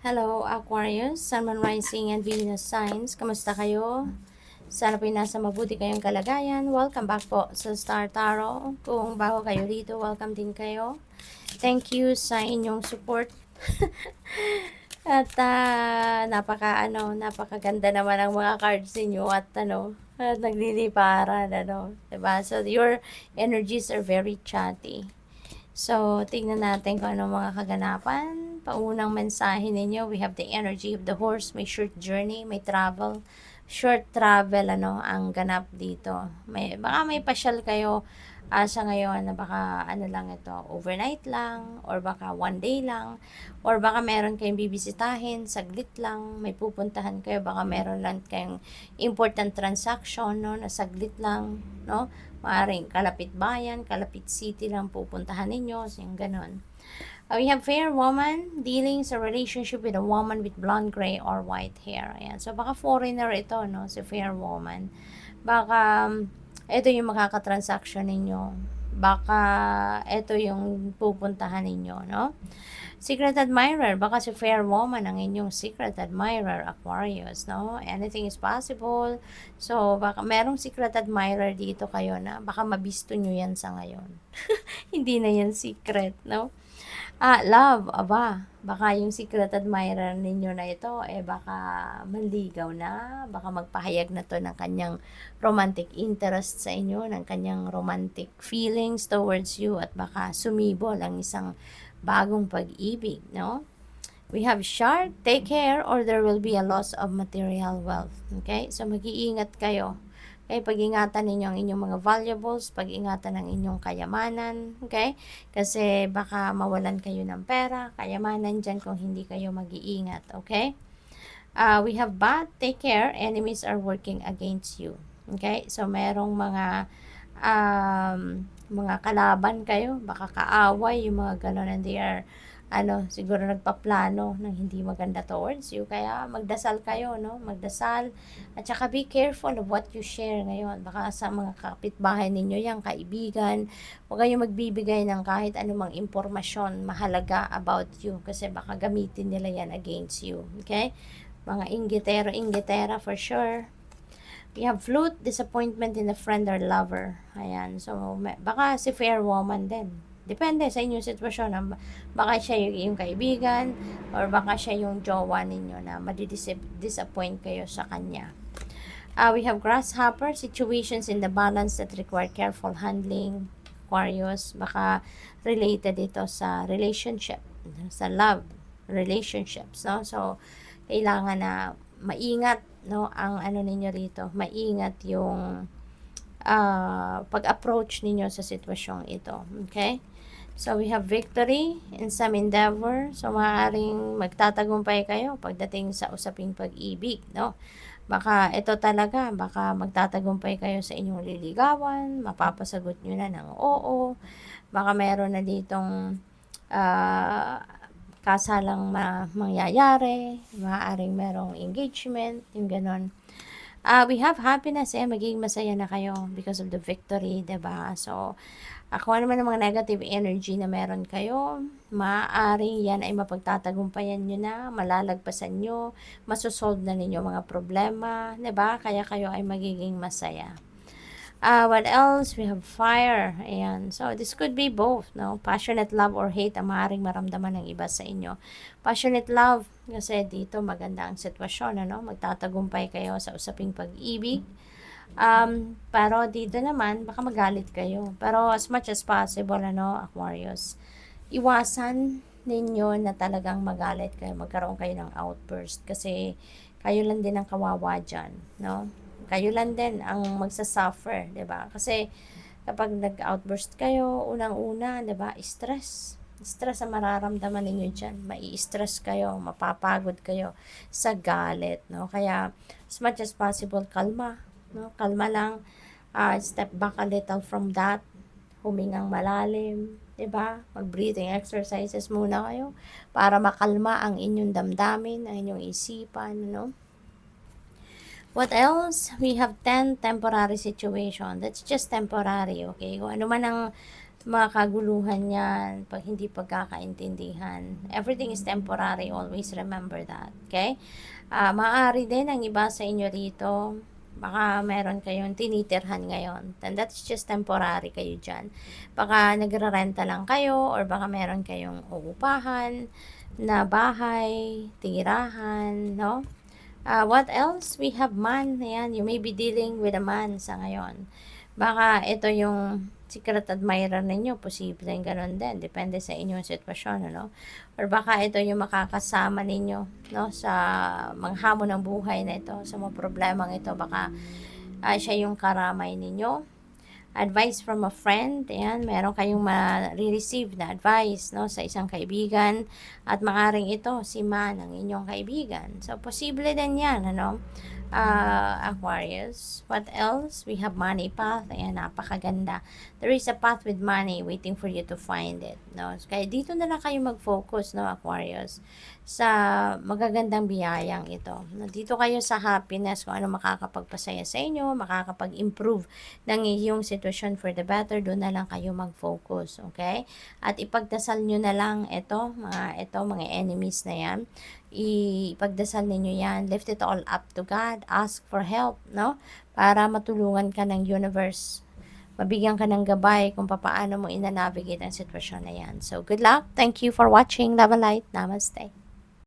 Hello, Aquarius, Sun, Moon, Rising, and Venus signs. Kamusta kayo? Sana po nasa mabuti kayong kalagayan. Welcome back po sa Star Tarot. Kung bago kayo dito, welcome din kayo. Thank you sa inyong support. At napakaganda naman ang mga cards niyo at at nagliliparan, diba? So your energies are very chatty. So, tingnan natin kung ano mga kaganapan. Paunang mensahe ninyo, we have the energy of the horse, may short journey, may travel. Short travel, ang ganap dito. Baka may pasyal kayo sa ngayon na baka lang ito, overnight lang, or baka one day lang, or baka meron kayong bibisitahin, saglit lang, may pupuntahan kayo, baka meron lang kayong important transaction, no, na saglit lang, no, maaring kalapit bayan, kalapit city lang pupuntahan ninyo, so yung ganon. We have fair woman dealing sa relationship with a woman with blonde, gray, or white hair. Ayan. So, baka foreigner ito, no? Si fair woman. Baka, ito yung makakatransaction ninyo. Baka, ito yung pupuntahan ninyo, no? Secret admirer, baka si fair woman ang inyong secret admirer, Aquarius, no? Anything is possible. So, baka merong secret admirer dito kayo na baka mabisto nyo yan sa ngayon. Hindi na yan secret, no? Love, baka yung secret admirer ninyo na ito, baka manligaw na, baka magpahayag na to ng kanyang romantic interest sa inyo, ng kanyang romantic feelings towards you, at baka sumibol ang isang bagong pag-ibig, no? We have shark, take care or there will be a loss of material wealth. Okay? So, mag-iingat kayo. Okay, pag-ingatan ninyo ang inyong mga valuables, pag-ingatan ang inyong kayamanan, okay? Kasi baka mawalan kayo ng pera, kayamanan dyan kung hindi kayo mag-iingat, okay? We have bad, take care, enemies are working against you. Okay? So, merong mga kalaban kayo, baka kaaway, yung mga ganon, and they are siguro nagpaplano ng hindi maganda towards you. Kaya magdasal kayo, no? Magdasal. At saka be careful of what you share ngayon. Baka sa mga kapitbahay ninyo yan, kaibigan, huwag kayong magbibigay ng kahit anumang impormasyon mahalaga about you. Kasi baka gamitin nila yan against you. Okay? Mga inggitera for sure. We have flute, disappointment in a friend or lover. Ayan. So, baka si fair woman din. Depende sa inyong sitwasyon. Baka siya yung kaibigan or baka siya yung jowa ninyo na madidisappoint kayo sa kanya. We have grasshopper, situations in the balance that require careful handling. Aquarius, baka related ito sa relationship, sa love relationships, no? So, kailangan na maingat, no, ang ninyo rito. Maingat yung pag-approach ninyo sa sitwasyong ito. Okay? So, we have victory in some endeavor. So, maaaring magtatagumpay kayo pagdating sa usaping pag-ibig, no? Baka ito talaga, baka magtatagumpay kayo sa inyong liligawan, mapapasagot nyo na ng oo. Baka meron na ditong kasalang mangyayari, maaaring merong engagement, yung ganon. We have happiness, magiging masaya na kayo because of the victory, diba? So, kung ano man ang mga negative energy na meron kayo, maaaring yan ay mapagtatagumpayan nyo na, malalagpasan nyo, masosolve na ninyo mga problema, diba? Kaya kayo ay magiging masaya. What else? We have fire. Ayan. So, this could be both, no? Passionate love or hate ang maaaring maramdaman ng iba sa inyo. Passionate love, kasi dito maganda ang sitwasyon, magtatagumpay kayo sa usaping pag-ibig. Pero dito naman, baka magalit kayo. Pero as much as possible, Aquarius, iwasan ninyo na talagang magalit kayo, magkaroon kayo ng outburst. Kasi kayo lang din ang kawawa dyan, no? Kayo lang din ang magsasuffer, 'di ba? Kasi kapag nag-outburst kayo, unang-una, 'di ba? Stress ang mararamdaman ninyo diyan. Mai-stress kayo, mapapagod kayo sa galit, no? Kaya as much as possible, kalma, no? Kalma lang. Step back a little from that. Humingang malalim, 'di ba? Mag-breathing exercises muna kayo para makalma ang inyong damdamin, ang inyong isipan, no? What else? We have 10 temporary situation. That's just temporary, okay? Kung ano man ang mga kaguluhan yan, pag hindi pagkakaintindihan. Everything is temporary, always remember that, okay? Maaari din ang iba sa inyo rito, baka meron kayong tinitirhan ngayon, then that's just temporary kayo dyan. Baka nagrarenta lang kayo, or baka meron kayong uupahan na bahay, tirahan, no? What else? We have man. Ayan, you may be dealing with a man sa ngayon. Baka ito yung secret admirer ninyo. Posible yung ganun din. Depende sa inyong sitwasyon, ano? Or baka ito yung makakasama ninyo, no? Sa mga hamon ng buhay na ito. Sa mga problemang ito. Baka siya yung karamay ninyo. Advice from a friend, ayan, meron kayong ma-receive na advice, no, sa isang kaibigan, at maaring ito si man ang inyong kaibigan. So posible din yan, ano, Aquarius. What else? We have money path. Ayan, napakaganda. There is a path with money waiting for you to find it, no? Kaya dito na lang kayo mag-focus, no, Aquarius, sa magagandang biyayang ito. Dito kayo sa happiness, kung ano makakapagpasaya sa inyo, makakapag-improve ng iyong situation for the better, doon na lang kayo mag-focus, okay? At ipagdasal nyo na lang mga enemies na yan. Ipagdasal ninyo yan, lift it all up to God, ask for help, no? Para matulungan ka ng universe, mabigyan ka ng gabay kung paano mo ina-navigate ang sitwasyon na yan. So, good luck. Thank you for watching. Love and light. Namaste.